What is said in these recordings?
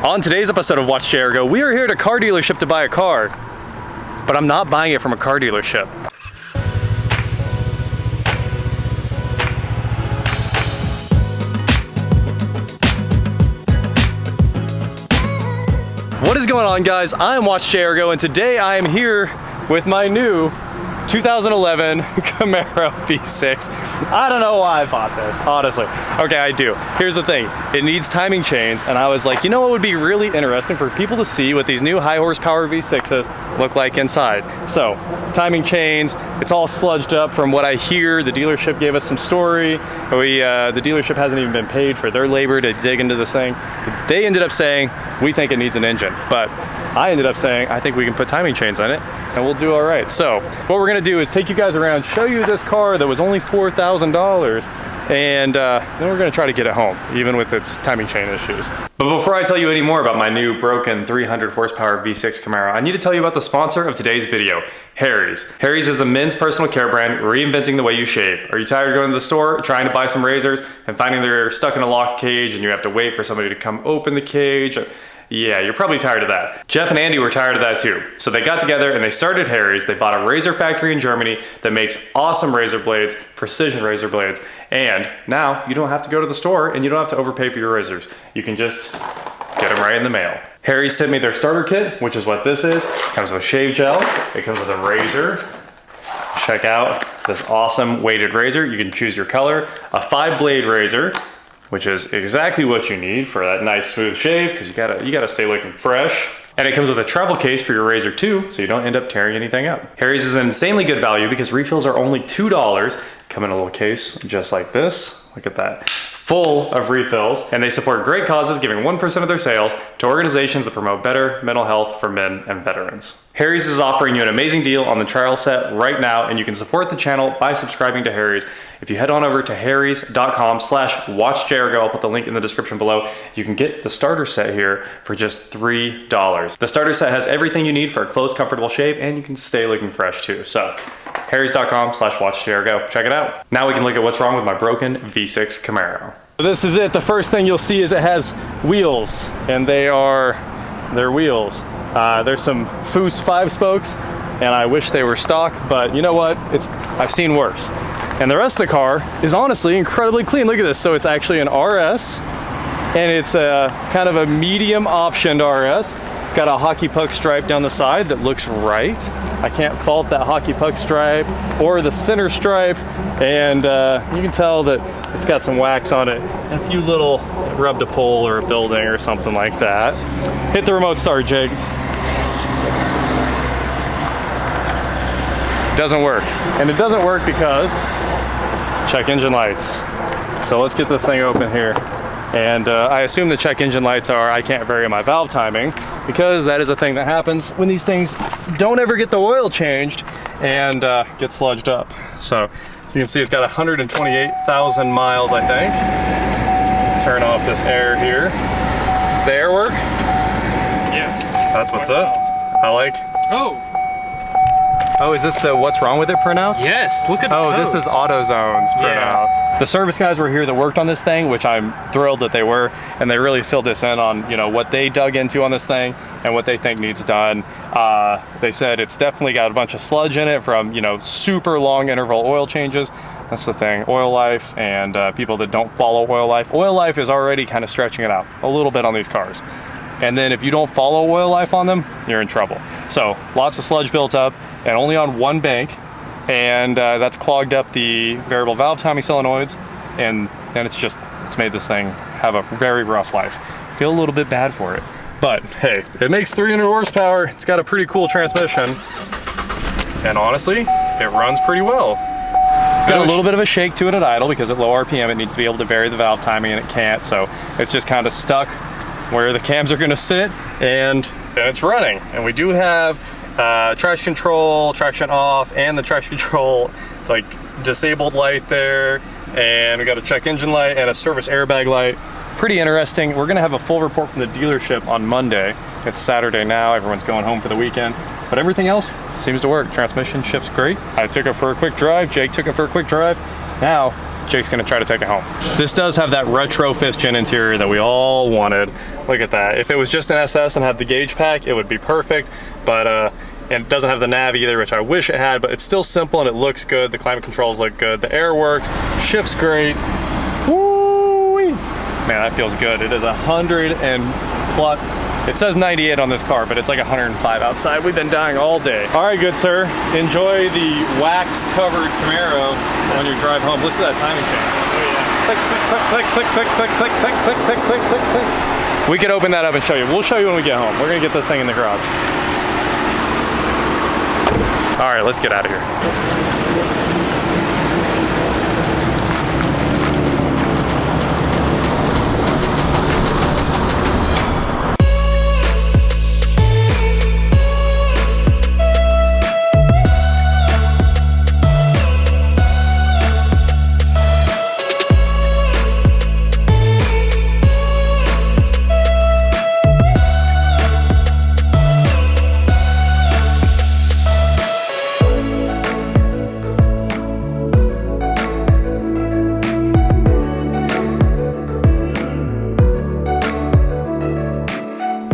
On today's episode of Watch JR Go, we are here at a car dealership to buy a car, but I'm not buying it from a car dealership. What is going on, guys? I am Watch JR Go, and today I am here with my new 2011 Camaro V6. I don't know why I bought this, honestly. Okay, I do. Here's the thing. It needs timing chains, and I was like, you know what would be really interesting for people to see what these new high horsepower V6s look like inside. So, timing chains, it's all sludged up from what I hear. The dealership gave us some story. The dealership hasn't even been paid for their labor to dig into this thing. They ended up saying, we think it needs an engine, but I ended up saying, I think we can put timing chains on it and we'll do all right. So what we're gonna do is take you guys around, show you this car that was only $4,000, and then we're gonna try to get it home, even with its timing chain issues. But before I tell you any more about my new broken 300 horsepower V6 Camaro, I need to tell you about the sponsor of today's video, Harry's. Harry's is a men's personal care brand reinventing the way you shave. Are you tired of going to the store, trying to buy some razors, and finding they're stuck in a locked cage and you have to wait for somebody to come open the cage? Yeah, you're probably tired of that. Jeff and Andy were tired of that too. So they got together and they started Harry's. They bought a razor factory in Germany that makes awesome razor blades, precision razor blades. And now you don't have to go to the store and you don't have to overpay for your razors. You can just get them right in the mail. Harry's sent me their starter kit, which is what this is. It comes with shave gel. It comes with a razor. Check out this awesome weighted razor. You can choose your color. A 5-blade razor, which is exactly what you need for that nice smooth shave, because you gotta stay looking fresh. And it comes with a travel case for your razor too, so you don't end up tearing anything up. Harry's is an insanely good value because refills are only $2. Come in a little case just like this. Look at that. Full of refills, and they support great causes, giving 1% of their sales to organizations that promote better mental health for men and veterans. Harry's is offering you an amazing deal on the trial set right now, and you can support the channel by subscribing to Harry's. If you head on over to harrys.com/watchjrgo, I'll put the link in the description below, you can get the starter set here for just $3. The starter set has everything you need for a close, comfortable shave, and you can stay looking fresh too. So, harrys.com/watchjrgo. Check it out. Now we can look at what's wrong with my broken V6 Camaro. This is it. The first thing you'll see is it has wheels, and they're wheels. There's some Foose 5-spokes, and I wish they were stock, but you know what? I've seen worse. And the rest of the car is honestly incredibly clean. Look at this. So it's actually an RS, and it's a kind of a medium optioned RS. It's got a hockey puck stripe down the side that looks right. I can't fault that hockey puck stripe or the center stripe, and you can tell that it's got some wax on it. A few little rubbed a pole or a building or something like that. Hit the remote start, Jake. Doesn't work. And it doesn't work because check engine lights. So let's get this thing open here. And I assume the check engine lights are I can't vary my valve timing, because that is a thing that happens when these things don't ever get the oil changed and get sludged up. So as you can see, it's got 128,000 miles, I think. Turn off this air here. The air work? Yes. That's what's up. I like. Oh, is this the what's wrong with it printouts? Yes, look at the Oh, codes. this is AutoZone's printouts. Yeah. The service guys were here that worked on this thing, which I'm thrilled that they were, and they really filled us in on, you know, what they dug into on this thing and what they think needs done. They said it's definitely got a bunch of sludge in it from, you know, super long interval oil changes. That's the thing, oil life, and people that don't follow oil life. Oil life is already kind of stretching it out a little bit on these cars. And then if you don't follow oil life on them, you're in trouble. So lots of sludge built up, and only on one bank, and that's clogged up the variable valve timing solenoids, and it's made this thing have a very rough life. Feel a little bit bad for it, but hey, it makes 300 horsepower. It's got a pretty cool transmission, and honestly, it runs pretty well. It's got a little bit of a shake to it at idle because at low RPM it needs to be able to vary the valve timing, and it can't, so it's just kind of stuck where the cams are going to sit, and it's running. And we do have traction control, traction off, and the traction control like disabled light there, and we got a check engine light and a service airbag light. Pretty interesting. We're gonna have a full report from the dealership on Monday. It's Saturday now, everyone's going home for the weekend, but everything else seems to work. Transmission shifts great. I took it for a quick drive, Jake took it for a quick drive. Now Jake's gonna try to take it home. This does have that retro 5th gen interior that we all wanted. Look at that. If it was just an SS and had the gauge pack, it would be perfect, but and it doesn't have the nav either, which I wish it had, but it's still simple and it looks good. The climate controls look good. The air works, shift's great. Woo-wee. Man, that feels good. It is 100 and plus. It says 98 on this car, but it's like 105 outside. We've been dying all day. All right, good sir. Enjoy the wax-covered Camaro on your drive home. Listen to that timing chain. Oh yeah. Click, click, click, click, click, click, click, click, click, click, click, click. We could open that up and show you. We'll show you when we get home. We're gonna get this thing in the garage. All right, let's get out of here.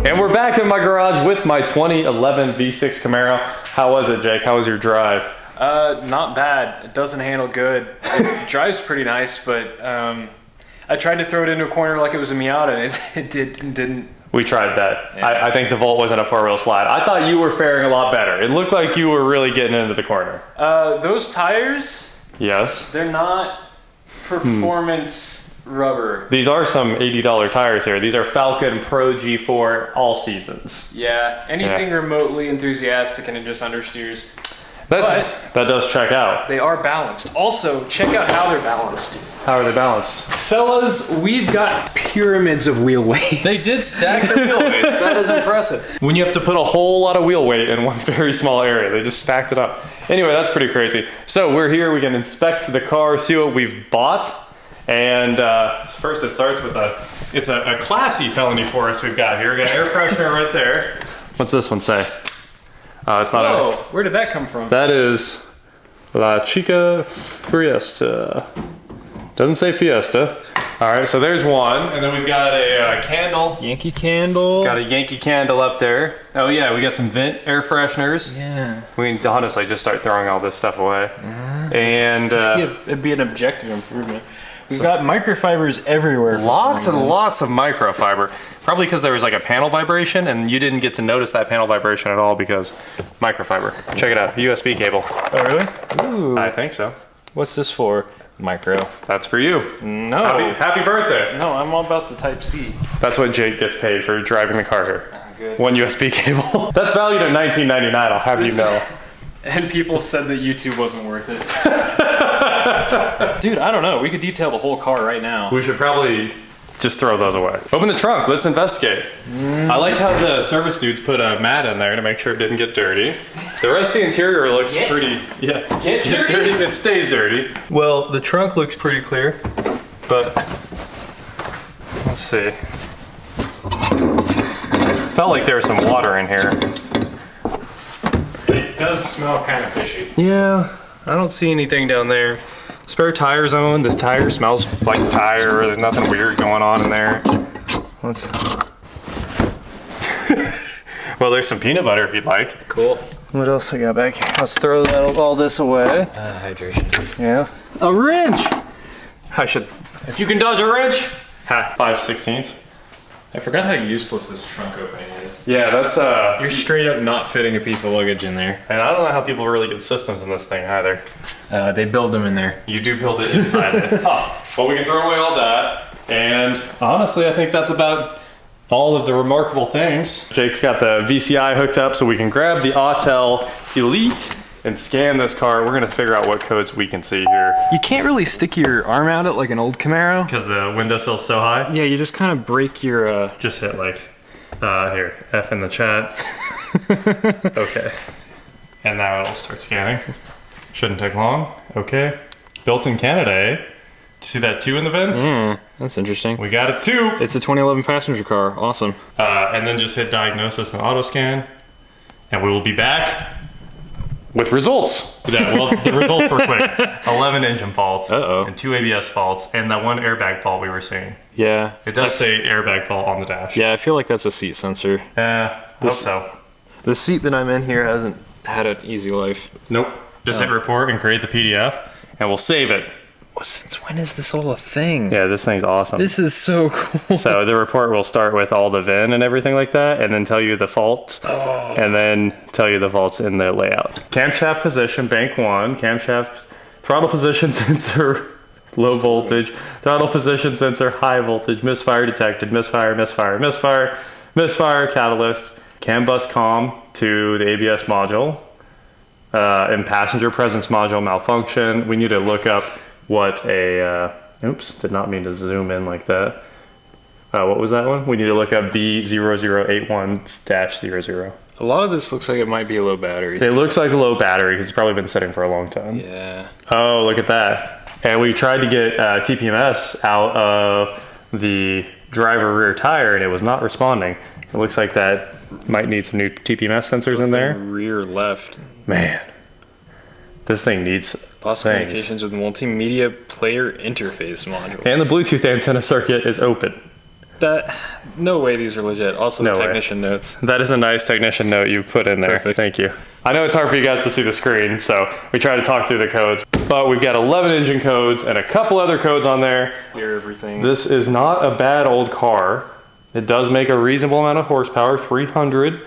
And we're back in my garage with my 2011 V6 Camaro. How was it, Jake? How was your drive? Not bad. It doesn't handle good. It drives pretty nice, but I tried to throw it into a corner like it was a Miata, and it didn't. We tried that. Yeah. I think the Volt wasn't a four-wheel slide. I thought you were faring a lot better. It looked like you were really getting into the corner. Those tires, yes, they're not performance rubber. These are some $80 tires here. These are Falcon Pro G4 all seasons. Yeah, anything remotely enthusiastic and it just understeers. That does check out. They are balanced. Also, check out how they're balanced. How are they balanced? Fellas, we've got pyramids of wheel weights. They did stack their wheel weights. That is impressive. When you have to put a whole lot of wheel weight in one very small area, they just stacked it up. Anyway, that's pretty crazy. So we're here, we can inspect the car, see what we've bought. And first it starts with it's a classy felony forest we've got here. We got air freshener right there. What's this one say? It's not. Whoa, where did that come from? That is La Chica Fiesta. Doesn't say Fiesta. All right, so there's one, and then we've got a candle. Yankee Candle. Got a Yankee Candle up there. Oh yeah, we got some vent air fresheners. Yeah. We can honestly just start throwing all this stuff away. And it'd be an objective improvement. We've got microfibers everywhere. Lots and lots of microfiber. Probably because there was like a panel vibration and you didn't get to notice that panel vibration at all because microfiber. Check it out, USB cable. Oh really? Ooh. I think so. What's this for? Micro. That's for you. No. Happy birthday. No, I'm all about the Type-C. That's what Jake gets paid for driving the car here. Good. One USB cable. That's valued at $19.99, I'll have you know. And people said that YouTube wasn't worth it. Dude, I don't know. We could detail the whole car right now. We should probably just throw those away. Open the trunk, let's investigate. I like how the service dudes put a mat in there to make sure it didn't get dirty. The rest of the interior looks pretty, Get dirty? It stays dirty. Well, the trunk looks pretty clear, but let's see. Felt like there was some water in here. It does smell kind of fishy. Yeah, I don't see anything down there. Spare tire zone. This tire smells like tire. There's nothing weird going on in there. Let's. Well, there's some peanut butter if you'd like. Cool. What else I got back here? Let's throw all this away. Hydration. Yeah. A wrench. I should. If you can dodge a wrench. Ha. 5/16. I forgot how useless this trunk opening is. Yeah, that's You're straight up not fitting a piece of luggage in there. And I don't know how people really get systems in this thing either. They build them in there. You do build it inside it. Well, we can throw away all that. And honestly, I think that's about all of the remarkable things. Jake's got the VCI hooked up so we can grab the Autel Elite and scan this car. We're gonna figure out what codes we can see here. You can't really stick your arm out it like an old Camaro. Because the windowsill's so high? Yeah, you just kind of break your... Just hit like, here, F in the chat. Okay. And now it'll start scanning. Shouldn't take long. Okay. Built in Canada, eh? Did you see that 2 in the VIN? Yeah, that's interesting. We got a 2. It's a 2011 passenger car. Awesome. And then just hit diagnosis and auto scan. And we will be back with results. Yeah, well, the results were quick. 11 engine faults Uh-oh. and 2 ABS faults and that one airbag fault we were seeing. Yeah. It does say airbag fault on the dash. Yeah, I feel like that's a seat sensor. Hope so. The seat that I'm in here hasn't had an easy life. Nope. Just hit report and create the PDF, and we'll save it. Well, since when is this all a thing? Yeah, this thing's awesome. This is so cool. So the report will start with all the VIN and everything like that, and then tell you the faults, and then tell you the faults in the layout. Camshaft position, bank 1, camshaft, throttle position sensor, low voltage, throttle position sensor, high voltage, misfire detected, misfire, misfire, misfire, misfire, catalyst, CAN bus comm to the ABS module, and passenger presence module malfunction. We need to look up what a, oops, did not mean to zoom in like that. What was that one? We need to look up V0081-00. A lot of this looks like it might be a low battery. It looks like a low battery because it's probably been sitting for a long time. Yeah. Oh, look at that. And we tried to get TPMS out of the driver rear tire and it was not responding. It looks like that might need some new TPMS sensors in there. Rear left. Man, this thing needs Lost things. communications with multimedia player interface module. And the Bluetooth antenna circuit is open. That, no way these are legit. Also No the way. technician notes. That is a nice technician note you put in there. Perfect. Thank you. I know it's hard for you guys to see the screen, so we try to talk through the codes. But we've got 11 engine codes and a couple other codes on there. Clear everything. This is not a bad old car. It does make a reasonable amount of horsepower, 300.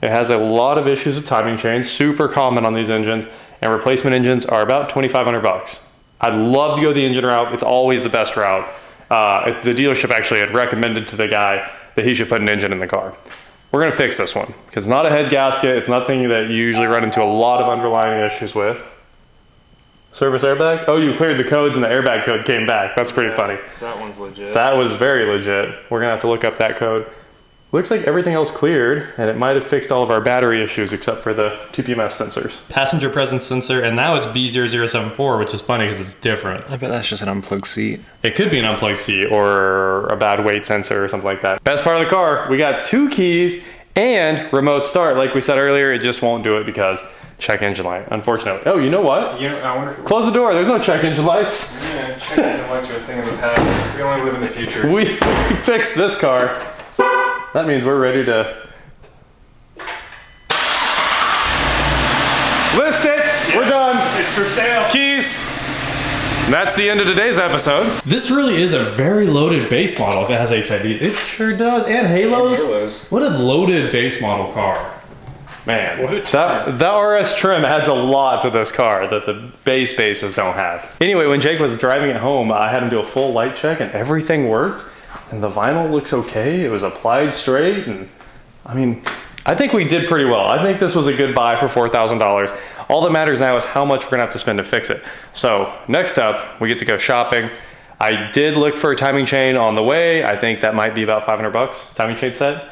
It has a lot of issues with timing chains, super common on these engines, and replacement engines are about 2,500 bucks. I'd love to go the engine route. It's always the best route. The dealership actually had recommended to the guy that he should put an engine in the car. We're gonna fix this one because it's not a head gasket. It's nothing that you usually run into a lot of underlying issues with. Service airbag? Oh, you cleared the codes and the airbag code came back. That's pretty funny. So that one's legit. That was very legit. We're gonna have to look up that code. Looks like everything else cleared, and it might have fixed all of our battery issues except for the TPMS sensors. Passenger presence sensor, and now it's B0074, which is funny because it's different. I bet that's just an unplugged seat. It could be an unplugged seat or a bad weight sensor or something like that. Best part of the car, we got 2 keys and remote start. Like we said earlier, it just won't do it because check engine light, unfortunately. Oh, you know what? You know, I wonder if Close the door, there's no check engine lights. yeah, check engine lights are a thing of the past. We only live in the future. We fixed this car. That means we're ready to list it. Yeah. We're done. It's for sale. Keys. And that's the end of today's episode. This really is a very loaded base model if it has HIDs. It sure does. And halos. Halos. What a loaded base model car. Man, that RS trim adds a lot to this car that the base bases don't have. Anyway, when Jake was driving it home, I had him do a full light check and everything worked. And the vinyl looks okay. It was applied straight. And I mean, I think we did pretty well. I think this was a good buy for $4,000. All that matters now is how much we're gonna have to spend to fix it. So next up, we get to go shopping. I did look for a timing chain on the way. I think that might be about 500 bucks, timing chain set.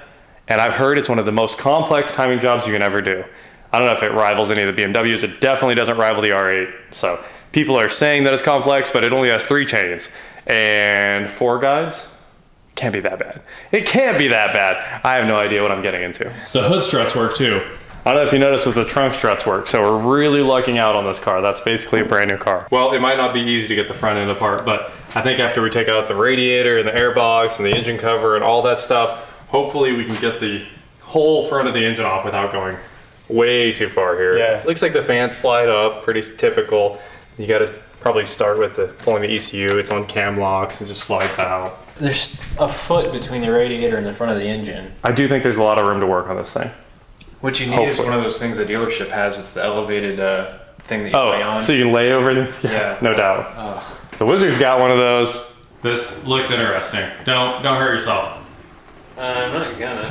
And I've heard it's one of the most complex timing jobs you can ever do. I don't know if it rivals any of the BMWs. It definitely doesn't rival the R8. So people are saying that it's complex, but it only has 3 chains and 4 guides. Can't be that bad. It can't be that bad. I have no idea what I'm getting into. The hood struts work too. I don't know if you noticed, but the trunk struts work, so we're really lucking out on this car. That's basically a brand new car. Well, it might not be easy to get the front end apart, but I think after we take out the radiator and the air box and the engine cover and all that stuff, hopefully we can get the whole front of the engine off without going way too far here. Yeah. Looks like the fans slide up, pretty typical. You gotta probably start with pulling the ECU. It's on cam locks, it just slides out. There's a foot between the radiator and the front of the engine. I do think there's a lot of room to work on this thing. What you need is Hopefully. one of those things the dealership has. It's the elevated thing that you lay on. So you can lay over them? Yeah. No doubt. The Wizard's got one of those. This looks interesting. Don't hurt yourself. I'm not gonna.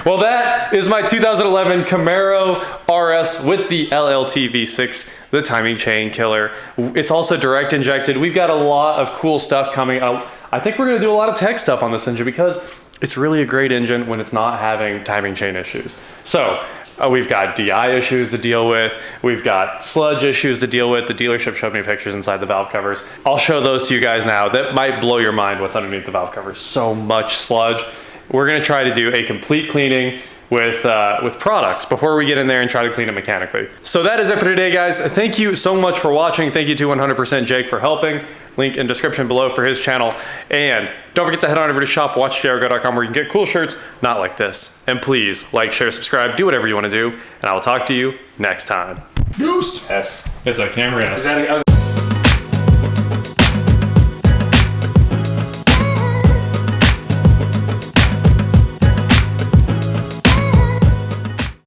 Well, that is my 2011 Camaro RS with the LLT V6, the timing chain killer. It's also direct injected. We've got a lot of cool stuff coming out. I think we're gonna do a lot of tech stuff on this engine because it's really a great engine when it's not having timing chain issues. So we've got DI issues to deal with. We've got sludge issues to deal with. The dealership showed me pictures inside the valve covers. I'll show those to you guys now. That might blow your mind what's underneath the valve covers. So much sludge. We're gonna try to do a complete cleaning, with products before we get in there and try to clean it mechanically. So that is it for today, guys. Thank you so much for watching. Thank you to 100% Jake for helping. Link in description below for his channel. And don't forget to head on over to shop.watchjayrgo.com where you can get cool shirts, not like this. And please like, share, subscribe, do whatever you want to do. And I will talk to you next time. Ghost. S. It's a camera. Is that,